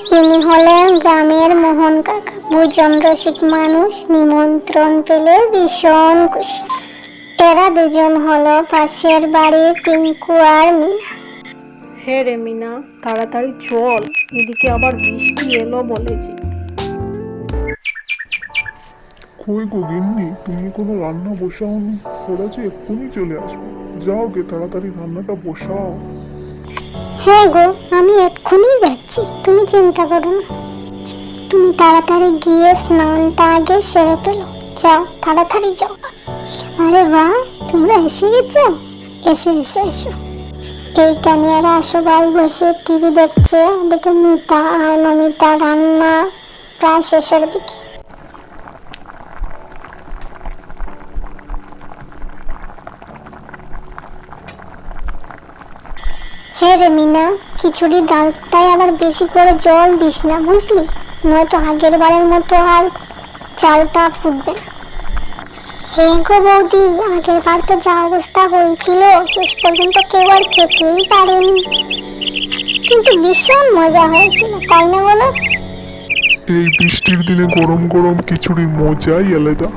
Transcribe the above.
তিনি হলেন গ্রামের মোহন কাকা। ভোজন রসিক মানুষ, নিমন্ত্রণ পেলে ভীষণ খুশি। এরা দুজন হলো পাশের বাড়ির টিঙ্কু আর মিনা। হ্যাঁ রে মিনা, তাড়াতাড়ি চল, এদিকে আবার বৃষ্টি এলো বলে যে। কই গো গিন্নি, তুমি কোনো রান্না বসাওনি? ওরা যে এক্ষুনি চলে আসবে। যাও গে, তাড়াতাড়ি রান্নাটা বসাও। হ্যাঁ গো, আমি এক্ষুনি যাচ্ছি, তুমি চিন্তা করো না। তুমি তাড়াতাড়ি গিয়ে স্নানটা আগে সেরে ফেলো। যাও, তাড়াতাড়ি যাও। আরে বাহ, তোমরা এসে গেছো। এসো এসো এসো। এইখানে এরা সবাই বসে টিভি দেখছে। ওদিকে মিতা আর নমিতা রান্না প্রায় শেষের দিকে। হ্যাঁ রে মিনা, খিচুড়ির ডালটায় আবার বেশি করে জল দিস না, বুঝলি? নয়তো আগের বারের মতো আর চালটা ফুটবে না। হ্যাঁ গো বৌদি, আগের বার তো যা অবস্থা হয়েছিল, শেষ পর্যন্ত কেউ আর খেতেই পারেনি। কিন্তু ভীষণ মজা হয়েছিল, তাই না বলো? এই বৃষ্টির দিনে গরম গরম খিচুড়ির মজাই আলাদা।